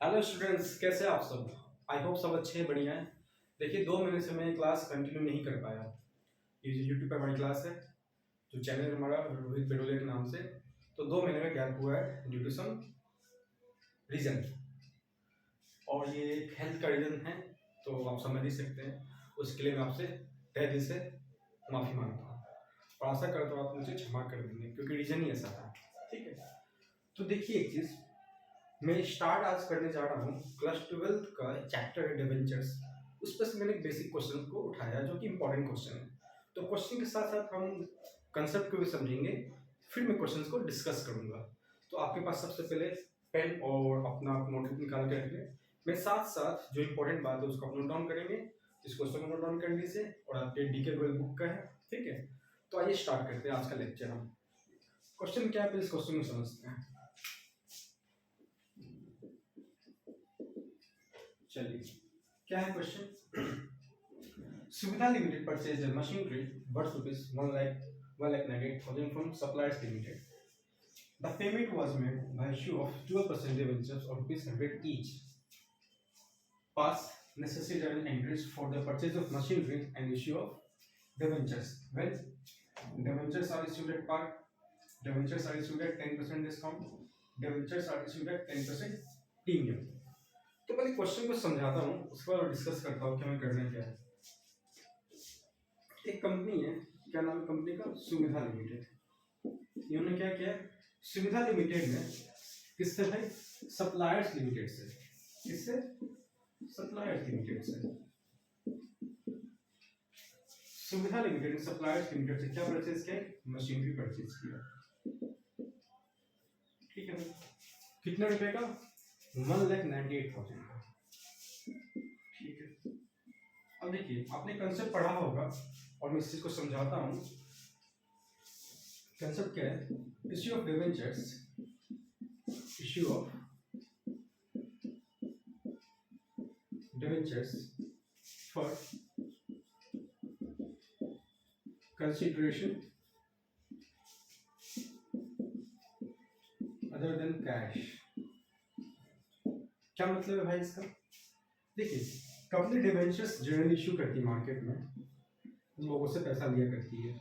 Hello students, कैसे हैं आप सब। आई होप सब अच्छे हैं, बढ़िया हैं। देखिए, 2 महीने से मैं क्लास कंटिन्यू नहीं कर पाया। ये जो यूट्यूब पे हमारी क्लास है, जो चैनल है हमारा रोहित पेडोले के नाम से, तो 2 महीने का गैप हुआ है ड्यू टू सम रीज़न। और ये एक हेल्थ का रीज़न है, तो आप समझ ही सकते हैं। उसके लिए मैं आपसे तहे दिल से माफ़ी मांगता हूँ और आशा करता हूँ आप मुझे क्षमा कर देंगे, क्योंकि रीज़न ही ऐसा था। ठीक है, तो देखिए एक चीज़ मैं स्टार्ट आज करने जा रहा हूँ। क्लास 12th का चैप्टर है डिवेंचर्स। उस पर से मैंने एक बेसिक क्वेश्चन को उठाया जो कि इंपॉर्टेंट क्वेश्चन है। तो क्वेश्चन के साथ साथ हम कंसेप्ट को भी समझेंगे, फिर मैं क्वेश्चन को डिस्कस करूंगा। तो आपके पास सबसे पहले पेन और अपना नोटबुक निकाल के रखिए। मैं साथ साथ जो इंपॉर्टेंट बात है उसको आप नोट डाउन करेंगे। इस क्वेश्चन को नोट डाउन कर लीजिए और आपके डीके गोयल बुक का है। ठीक है, तो आइए स्टार्ट करते हैं आज का लेक्चर। हम क्वेश्चन क्या है, इस क्वेश्चन को समझते हैं। चलिए, क्या है क्वेश्चन। सुविधा limited purchase machinery worth rupees 1,98,000 from suppliers limited. The payment was made by issue of 12% debentures of rupees 100 each. Pass necessary entries for the purchase of machinery and issue of debentures. When debentures are issued at par, debentures are issued at 10% discount, debentures are issued at 10% premium. तो पहले question को समझाता हूँ, उसके बाद discuss करता हूँ कि हमें करना क्या है। एक कंपनी है, क्या नाम है कंपनी का, सुविधा लिमिटेड। इन्होंने क्या किया, सुविधा लिमिटेड में किससे भाई, सप्लायर्स लिमिटेड से। किससे, सप्लायर्स लिमिटेड से। सुविधा लिमिटेड ने सप्लायर्स लिमिटेड से क्या परचेज किया, मशीनरी परचेज किया। ठीक है भाई, कितने रुपए का, 1,98,000 का। ठीक है, अब देखिए आपने कंसेप्ट पढ़ा होगा और मैं इस चीज को समझाता हूँ। कंसेप्ट क्या है, issue of debentures, issue of debentures for consideration other than cash. क्या मतलब है भाई इसका, देखिए कंपनी डिवेंचर्स जनरली इश्यू करती है मार्केट में, उन लोगों से पैसा लिया करती है।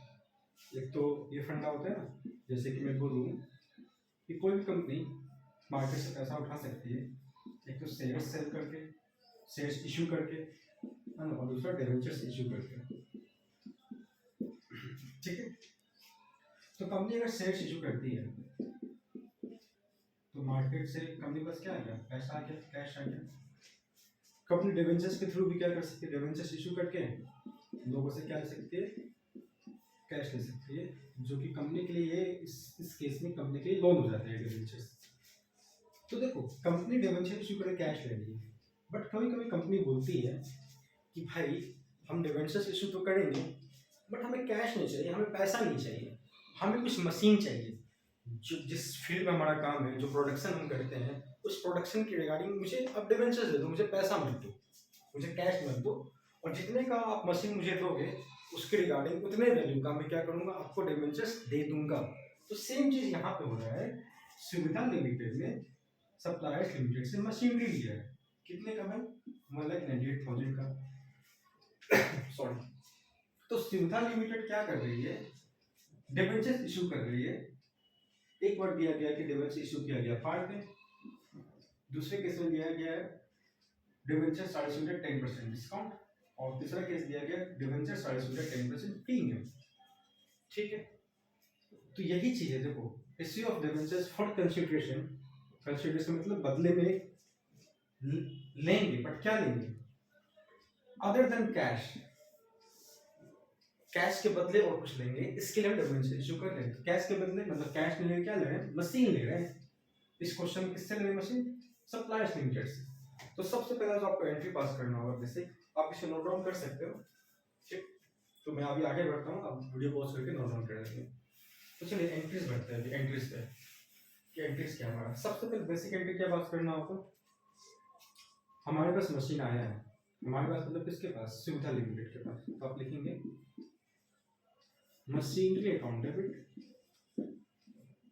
एक तो ये फंडा होता है ना, जैसे कि मैं बोलूँ कि कोई भी कंपनी मार्केट से पैसा उठा सकती है, एक तो शेयर्स सेल करके, शेयर्स इशू करके, है ना, और दूसरा डिवेंचर्स इशू करके। ठीक है, तो कंपनी अगर शेयर्स इशू करती है तो मार्केट से कंपनी के पास क्या आ गया, पैसा आ गया, कैश आ गया। कंपनी डिवेंचर्स के थ्रू भी क्या कर सकती है, डिवेंचर्स इशू करके लोगों से क्या ले सकती है, कैश ले सकती है, जो कि कंपनी के लिए इस केस में कंपनी के लिए लोन हो जाता है डिवेंचर्स। तो देखो कंपनी डिवेंचर इशू करे कैश ले रही है, बट कभी कभी कंपनी बोलती है कि भाई हम डिवेंचर्स इशू तो करेंगे बट हमें कैश नहीं चाहिए, हमें पैसा नहीं चाहिए, हमें कुछ मशीन चाहिए। जो जिस फील्ड में हमारा काम है, जो प्रोडक्शन हम करते हैं, उस प्रोडक्शन के रिगार्डिंग मुझे अब डिवेंचर्स दे दो, मुझे पैसा मत दो, मुझे कैश मत दो, और जितने का आप मशीन मुझे दोगे उसके रिगार्डिंग उतने वैल्यू का मैं क्या करूंगा, आपको डिवेंचर्स दे दूंगा। तो सेम चीज यहाँ पे हो रहा है, सुविधा लिमिटेड ने सप्लायर्स लिमिटेड से मशीनरी लिया है, कितने का भाई, 1,98,000 का। सॉरी, तो सुविधा लिमिटेड क्या कर रही है, डिवेंचर्स इशू कर रही है। एक बार दिया गया कि डिवेंचर इशू किया गया पार्ट में, दूसरे केस में दिया गया है डिवेंचर 10% डिस्काउंट, और तीसरा केस दिया गया डिवेंचर 10% प्रीमियम। ठीक है, तो यही चीज है, देखो issue of debentures for consideration, consideration मतलब बदले में लेंगे, बट क्या लेंगे, अदर देन कैश, कैश के बदले और कुछ लेंगे, इसके लिए हम डिवेंचर इशू कर रहे हैं। कैश के बदले मतलब कैश नहीं ले, क्या ले रहे हैं, मशीन ले रहे हैं। इस क्वेश्चन में किससे ले रहे हैं मशीन, सप्लायर्स लिमिटेड से। तो सबसे पहले तो आपको एंट्री पास करना होगा बेसिक, आप इसे नोट डाउन कर सकते हो। ठीक, तो मैं अभी आगे बढ़ता हूँ, आप वीडियो पॉज करके नोट डाउन कर लेते हैं। तो चलिए एंट्रीज बढ़ते हैं, एंट्रीज पे कि एंट्रीज क्या हमारा। सबसे पहले बेसिक एंट्री क्या पास करना होगा, हमारे पास मशीन आया है, हमारे पास मतलब किसके पास, सुविधा लिमिटेड के पास। तो आप लिखेंगे मशीनरी अकाउंट डेबिट,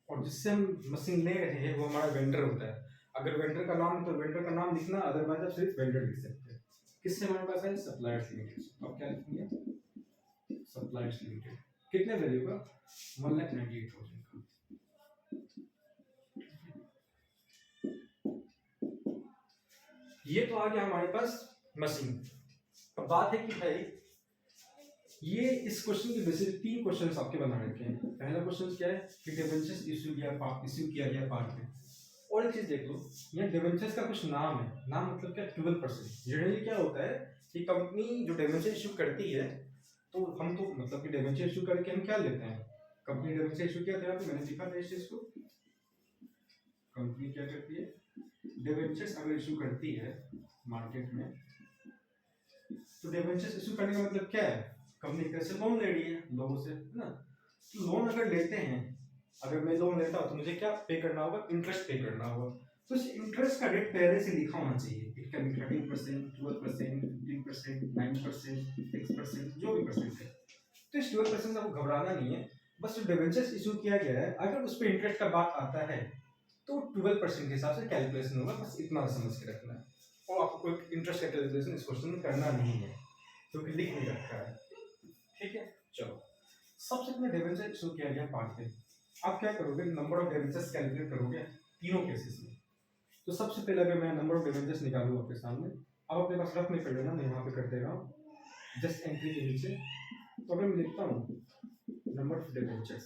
और जिससे हम मशीन ले रहे हैं वो हमारा वेंडर होता है। अगर वेंडर का नाम तो वेंडर का नाम लिखना, अदरवाइज आप सिर्फ वेंडर लिख सकते हैं। किससे हमारे पास है? Suppliers limited. तो आप क्या लिखेंगे? Suppliers limited. कितने वैल्यू का? 1,98,000 का। ये तो आ गया हमारे पास मशीन। अब बात है कि भाई ये इस क्वेश्चन के बेसिस 3 क्वेश्चंस आपके बना रखे हैं। पहला क्वेश्चन क्या है कि डिबेंचर्स इशू किया गया पार्ट में। और एक चीज देख लो, यहाँ डिबेंचर्स का कुछ नाम है। नाम मतलब क्या? 12%। जनरली क्या होता है कि कंपनी जो डिबेंचर इशू करती है, तो हम तो मतलब कि डिबेंचर इशू करके हम क्या लेते हैं? कंपनी डिबेंचर इशू किया था, मैंने लिखा था इस चीज को। कंपनी क्या करती है? डिबेंचर्स अगर इशू करती है मार्केट में, तो डिबेंचर्स इशू करने का मतलब क्या है? कंपनी कैसे लोन ले रही है लोगों से, है ना? तो लोन अगर लेते हैं, अगर मैं लोन लेता हूं तो मुझे क्या पे करना होगा? इंटरेस्ट पे करना होगा। तो इस इंटरेस्ट का रेट पहले से लिखा होना चाहिए। इट कैन बी 13%, 12%, 15%, 9%, 6%, जो भी परसेंट है। तो इस 12% से आपको घबराना नहीं है। बस जो डिबेंचर्स इशू किया गया है, अगर उस पर इंटरेस्ट का बात आता है तो 12% के हिसाब से कैलकुलेशन होगा। बस इतना समझ के रखना है। और आपको कोई इंटरेस्ट का कैलकुलेशन इस क्वेश्चन में करना नहीं है, क्योंकि लिख नहीं रखा है। ठीक है, चलो सबसे पहले डिबेंचर इशू किया गया पार्ट पे। आप क्या करोगे? नंबर ऑफ डिबेंचर्स कैलकुलेट करोगे तीनों केसेस में। तो सबसे पहले अगर मैं नंबर ऑफ डिबेंचर्स निकालूं आपके सामने, अब अपने पास रफ में कर लेना, मैं यहाँ पे कर दे रहा हूँ जस्ट एंट्री के नीचे। तो अगर मैं लिखता हूँ नंबर ऑफ डिबेंचर्स,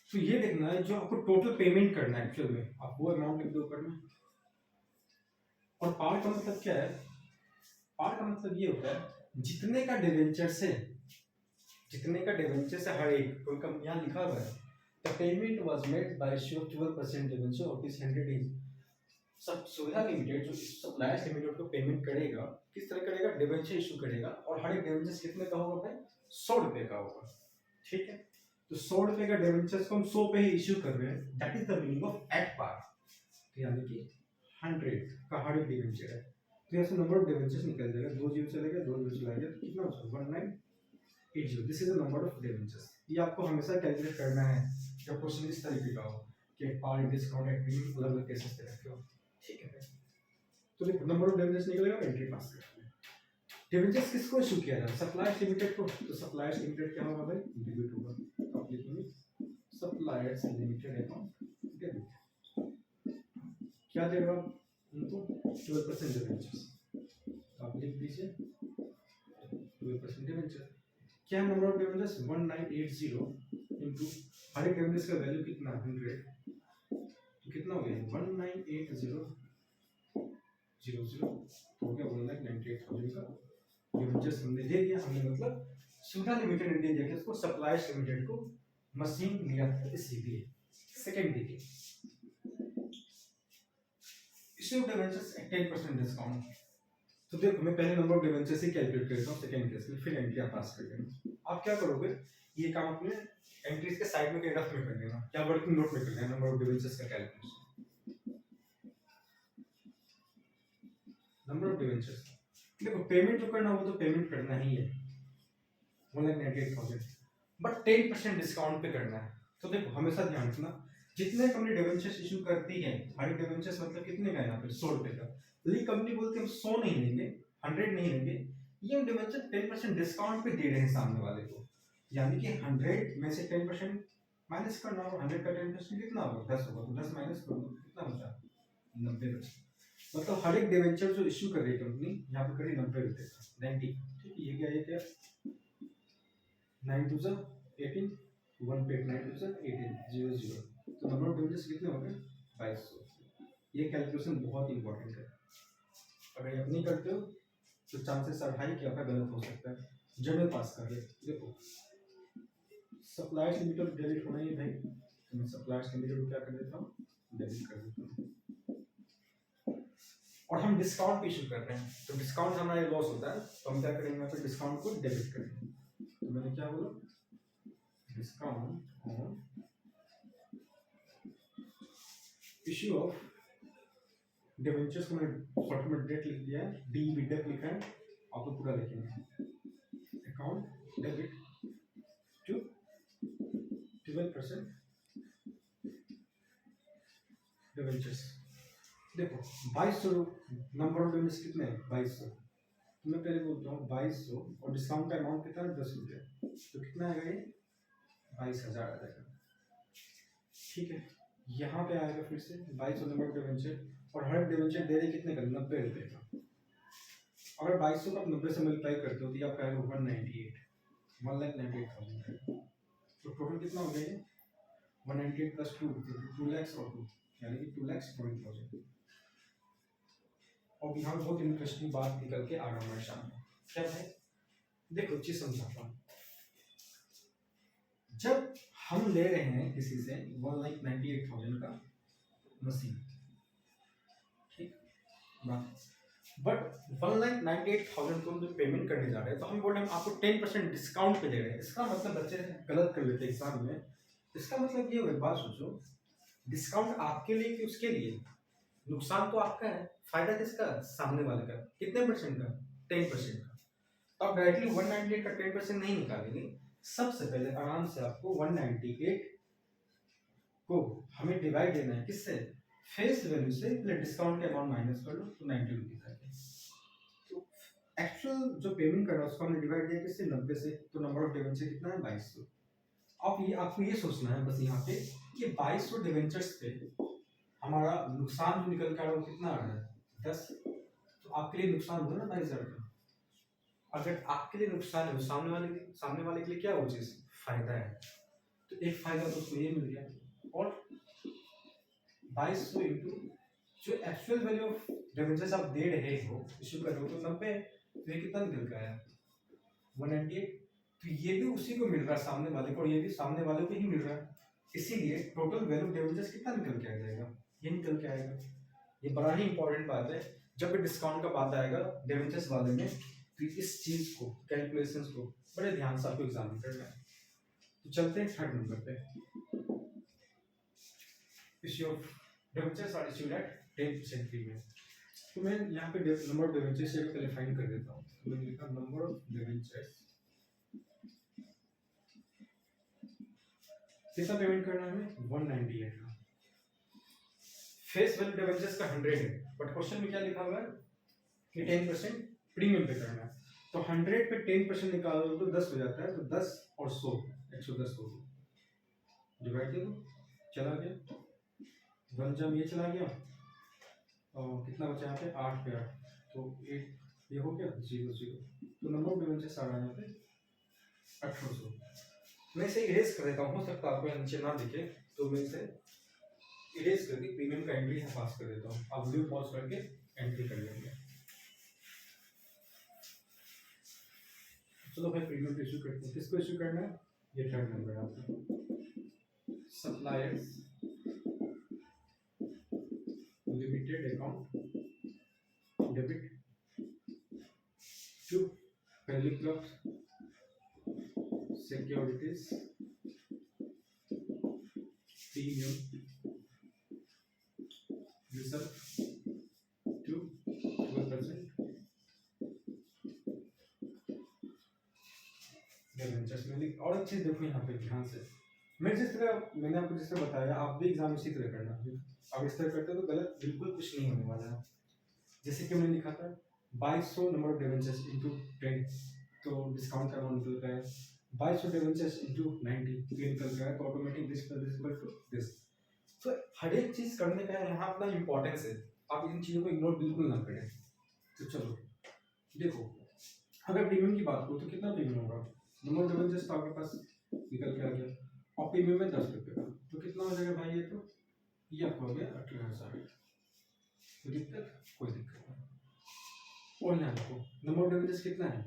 तो ये देखना है जो आपको टोटल पेमेंट करना है एक्चुअल में, आप वो अमाउंट लिख दो ऊपर में। और पार्ट का मतलब क्या है? पार्ट का मतलब ये होता है जितने का डिबेंचर्स है, जितने का डिबेंचर्स है हर एक, कोई कंपनी यहाँ लिखा हुआ है the payment was made by issue of 12% debenture of this 100 days. सब सुविधा लिमिटेड जो सप्लायर्स लिमिटेड को पेमेंट करेगा, किस तरह करेगा? डिबेंचर इशू करेगा। और हर एक डिबेंचर कितने का होगा भाई? 100 रुपए का होगा। ठीक है, तो 100 रुपए का डिबेंचर्स को हम 100 पे ही इशू कर रहे हैं। That is the meaning of at par, यानी कि 100 का हर एक डिबेंचर है। तो ऐसे नंबर ऑफ डिबेंचर्स निकल जाएगा। 2 जीरो चला गया, 2 जीरो चला गया, तो कितना होगा? 1980। This is the number of debentures. ये आपको हमेशा कैलकुलेट करना है जब क्वेश्चन इस तरीके का हो कि पार डिस्काउंट एग्रीमेंट अलग अलग केसेस पे रखे हो। ठीक है, तो देखो नंबर ऑफ डिबेंचर्स निकलेगा, एंट्री पास कर। डिबेंचर्स किसको इशू किया था? सप्लायर्स लिमिटेड को। तो सप्लायर्स लिमिटेड क्या होगा भाई? डेबिट होगा। तो आप लिखेंगे सप्लायर्स लिमिटेड अकाउंट डेबिट। क्या देगा उनको? 12% डिबेंचर्स। तो आप लिख दीजिए 12% डिबेंचर। क्या नंबर ऑफ डिबेंचर्स? 1980 इनटू हर एक डिबेंचर्स का वैल्यू कितना? 100। तो कितना हो गया? 1980 हो गया 1,98,000 का डिबेंचर्स हमने दे दिया। हमने मतलब सुविधा लिमिटेड ने दे दिया कि उसको सप्लायर्स लिमिटेड को मशीन लिया था इसीलिए। सेकंड देखिए, इशू डिबेंचर्स एट 10% डिस्काउंट। तो देखो मैं पहले number of debentures he calculate करता हूँ सेकंड केस में, फिर एंट्री आप पास कर देना। आप क्या करोगे? ये काम अपने एंट्रीज के साइड में कहीं रफ में कर लेना या वर्किंग नोट में कर लेना, नंबर ऑफ डिबेंचर्स का कैलकुलेशन। नंबर ऑफ डिबेंचर्स देखो, पेमेंट जो करना वो तो पेमेंट करना ही है 1,98,000, बट 10% डिस्काउंट पे करना है। तो देखो हमेशा ध्यान रखना, जितने कंपनी डिबेंचर्स इशू करती है, हर डिबेंचर्स मतलब कितने का? यहाँ पे 100 रुपए का। लेकिन कंपनी बोलती है हम 100 नहीं लेंगे, 100 नहीं लेंगे, ये हम डिबेंचर 10% डिस्काउंट पे दे रहे हैं सामने वाले को। यानी कि 100 में से 10% माइनस करना होगा। 100 का 10% कितना होगा? 10 होगा। तो 10 माइनस करो, कितना बचा? 90%। मतलब हर एक डिबेंचर जो इशू कर रही है कंपनी, यहाँ पे करी 90 रुपए का, 90। ठीक है, ये क्या 9 टू 18, 1 पे 9 टू 18, 00। तो नंबर ऑफ डिबेंचर्स कितने हो गए? 2200। ये कैलकुलेशन बहुत इंपॉर्टेंट है। अगर आप नहीं करते हो तो चांसेस are high कि आपका गलत हो सकता है। जनरल पास कर ले। देखो सप्लायर्स लिमिटेड डेबिट होना ही भाई, तो मैं सप्लायर्स लिमिटेड को क्या कर देता हूँ? डेबिट कर देता हूँ। और हम डिस्काउंट इशू कर रहे हैं, तो डिस्काउंट हमारा लॉस होता है, तो हम क्या करेंगे? यहाँ पे डिस्काउंट को डेबिट करेंगे। तो मैंने क्या बोला? Discount on issue of debentures को मैंने शॉर्ट में डेट लिख दिया है, डी डेट लिखा है, आप तो पूरा लिखेंगे। Account debit to 12% debentures. देखो 2200 नंबर ऑफ डिवेंचर्स कितने हैं 2200, तो मैं पहले बोलता हूँ 2200 और डिस्काउंट का अमाउंट कितना है 10 रुपये, तो कितना आएगा ये 22,000 आ जाएगा। ठीक है, यहाँ पे आएगा फिर से 2200 नंबर ऑफ डिवेंचर और हर डिवेंचर दे रहे कितने का 90 रुपये का। अगर 2200 का 90 से मल्टीप्लाई करते हो तो ये आपका आएगा 198,000, तो टोटल कितना हो गया ये 198 प्लस 2 lakhs और 2 यानी कि 2,20,000। और यहाँ बहुत इंटरेस्टिंग बात निकल के आ रहा हमारे सामने, क्या है देखो चीज समझाता हूँ। जब हम ले रहे हैं किसी से 1,98,000 का मशीन, ठीक, बट 1,98,000 को हम जो पेमेंट करने जा रहे हैं तो हम बोल रहे हैं आपको 10% डिस्काउंट पे दे रहे हैं। इसका मतलब बच्चे गलत कर लेते हैं एग्जाम में। इसका मतलब ये हो, बात सोचो, डिस्काउंट आपके लिए कि उसके लिए, नुकसान तो आपका है, फायदा किसका, सामने वाले का। कितने परसेंट का 10% का। तो आप डायरेक्टली 198 का 10% नहीं निकालेंगे। सबसे पहले आराम से आपको 198 को हमें डिवाइड देना है किससे, फेस वैल्यू से, पहले डिस्काउंट के अमाउंट माइनस कर लो तो 90 रुपीज आ गया। तो एक्चुअल जो पेमेंट कर रहा है उसको हमने डिवाइड दिया किससे 90 से, तो नंबर ऑफ डिवेंचर कितना है 2200। आपको ये सोचना है बस यहाँ पे कि 2200 डिवेंचर्स पे हमारा नुकसान जो निकल के आ रहा है वो कितना आ रहा है 10, तो आपके लिए नुकसान हुआ ना 22,000 का। अगर आपके लिए नुकसान है तो सामने वाले के लिए क्या वो चीज फायदा है, तो एक फायदा तो उसको ये मिल गया। और 2200 इंटू जो एक्चुअल वैल्यू ऑफ डिवेंचर्स आप दे रहे हो, इश्यू कर रहे हो, तो 90, तो ये कितना निकल के आया 198। तो ये भी उसी को मिल रहा है सामने वाले को, और ये भी सामने वाले को ही मिल रहा है, इसीलिए टोटल वैल्यू ऑफ डिवेंचर्स कितना निकल के आ जाएगा, ये निकल के आएगा। ये बड़ा ही इंपॉर्टेंट बात है, जब भी डिस्काउंट का बात आएगा डिवेंचर्स वाले में, तो इस चीज को, कैलकुलेशंस को बड़े ध्यान से आपको एग्जामिन करना है। तो चलते हैं थर्ड नंबर पे, issue of debentures are issued at 10% premium. तो मैं यहाँ पे नंबर ऑफ डिवेंचर्स से पहले फाइंड कर देता हूँ। तो मैंने लिखा नंबर ऑफ डिवेंचर्स, कितना पेमेंट करना है हमें 198 का। फेस वैल्यू डिवेंचर्स का 100 है, बट क्वेश्चन में क्या लिखा हुआ है कि 10% प्रीमियम पे करना है। तो 100 पे 10% निकालो तो 10 हो जाता है, तो 10 और 100 110 हो गया, डिवाइड दे दो, चला गया 1 जब ये चला गया और कितना बचा यहाँ पे 8 पे 8, तो 8 ये हो गया 0 0। तो नंबर ऑफ डिवेंचर्स आ रहा है यहाँ पे 1800। मैं इसे इरेज कर देता हूँ, हो सकता है आपको नीचे ना दिखे, तो मैं इसे इरेज करके प्रीमियम का एंट्री यहाँ पास कर देता हूँ। आप वीडियो पॉज करके एंट्री कर लेंगे। चलो भाई प्रीमियम इशू करते हैं। किसको इशू करना है, ये थर्ड नंबर है आपका, suppliers limited account debit to पहली club securities premium reserve to 12% debentures में। और एक चीज देखो यहाँ पे ध्यान से, मैंने आपको जिस तरह बताया आप भी एग्जाम इसी तरह करना। अब इस तरह करते हो तो गलत बिल्कुल कुछ नहीं होने वाला है। जैसे कि मैंने लिखा था 2200 नंबर ऑफ डिवेंचर्स इनटू 10, तो डिस्काउंट का अमाउंट निकल रहा है 2200 डिवेंचर्स इनटू 90, ये निकल रहा है, तो automatic this plus this equal to this. तो हर एक चीज करने का यहाँ अपना इंपॉर्टेंस है, आप इन चीजों को इग्नोर बिल्कुल ना करें। तो चलो देखो, अगर प्रीमियम की बात करो तो कितना प्रीमियम होगा, नंबर ऑफ डिवेंचर्स तो आपके पास निकल के आ गया, और प्रीमियम में 10 रुपये का, तो कितना हो जाएगा भाई, ये आपको हो गया 18,000। तो दिक्कत, कोई दिक्कत नहीं। और यहाँ देखो नंबर ऑफ डिवेंचर्स कितना है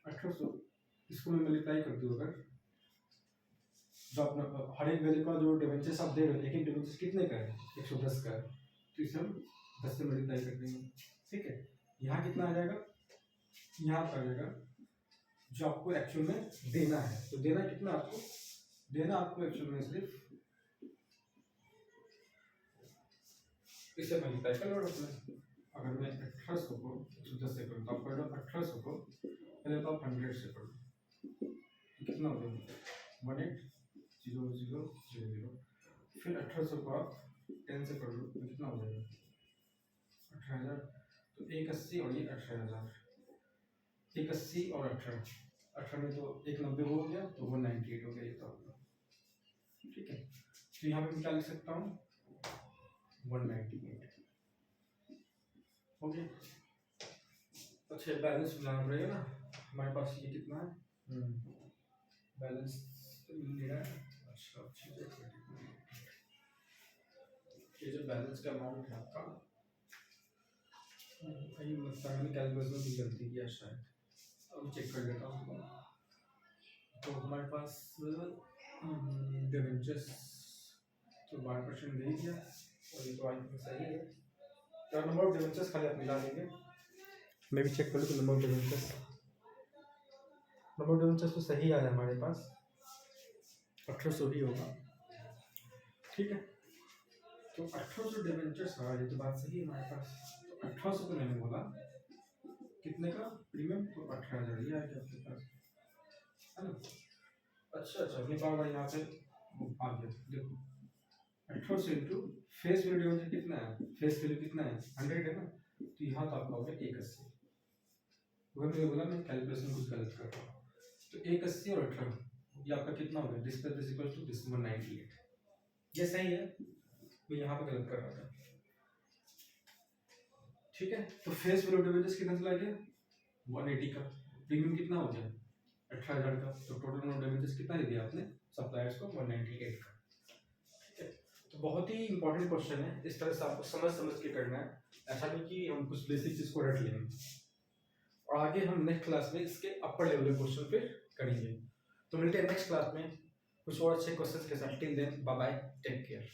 1800, इसको मैं मल्टीप्लाई कर दूँ, अगर जो अपना हर एक वैल्यू का जो डिवेंचर्स आप दे रहे हो, एक एक डिवेंचर्स कितने का है 110 का है, तो इसे हम 10 से मल्टीप्लाई कर देंगे। ठीक है, यहाँ कितना आ जाएगा, यहाँ पर आ जाएगा जो आपको एक्चुअल में देना है। तो देना कितना आपको, देना आपको एक्चुअल में सिर्फ इसे मल्टीप्लाई कर लो अपने। अगर मैं 1800 को 110 से करूँ तो आप कर लो 1800 को पहले तो आप 100 से कर लो, कितना हो गया 180000, फिर 1800 को आप 10 से कर लो तो कितना हो जाएगा 18,000। तो 180 और ये 18,000, 180 और 18 में तो 190 हो गया, तो 198 हो गया ये तो आपका। ठीक है, तो यहाँ पे मैं क्या लिख सकता हूँ 198 हो गया। अच्छा बैलेंस बनाना पड़ेगा ना, हमारे पास ये कितना है बैलेंस ले रहा है। अच्छा ये जो बैलेंस का अमाउंट है आपका, कहीं लगता है मैंने कैलकुलेशन की गलती किया शायद, अब चेक कर लेता हूँ। तो हमारे पास डिवेंचर्स तो 12% दे ही दिया, और ये तो आई थिंक सही है। क्या नंबर ऑफ डिवेंचर्स खाली आप मिला देंगे, मैं भी चेक कर लूँ तो नंबर ऑफ डिवेंचर्स तो सही आया हमारे पास, 1800 ही होगा। ठीक है, तो 1800 डिवेंचर्स आ रही, तो बात सही है हमारे पास। तो 1800 तो मैंने बोला कितने का प्रीमियम, तो 18,000 ही आया आपके पास, है ना। अच्छा अपनी पावर यहाँ पे आ गया, देखो 1800 इंटू फेस वैल्यू डिवेंचर कितना है, फेस वैल्यू कितना है 100 है ना, तो यहाँ तो आपका हो गया 180। वही मैंने बोला मैं कैलकुलेशन कुछ गलत कर रहा हूँ। तो 180 और 18 ये आपका कितना हो गया, this plus this equal to this 198, ये सही है, मैं यहाँ पे गलत कर रहा था। ठीक है, तो फेस वैल्यू डिवेंचर्स कितना चला गया 180 का, प्रीमियम कितना हो गया 18,000 का, तो टोटल नंबर ऑफ डिवेंचर्स कितना दे दिया आपने सप्लायर्स को 198 का। ठीक है, तो बहुत ही इंपॉर्टेंट क्वेश्चन है, इस तरह से आपको समझ के करना है, ऐसा नहीं कि हम कुछ बेसिक चीज को रट लेंगे। और आगे हम नेक्स्ट क्लास में इसके अपर लेवल के क्वेश्चन फिर करेंगे। तो मिलते हैं नेक्स्ट क्लास में कुछ और अच्छे क्वेश्चन के साथ। Till then bye bye, take care.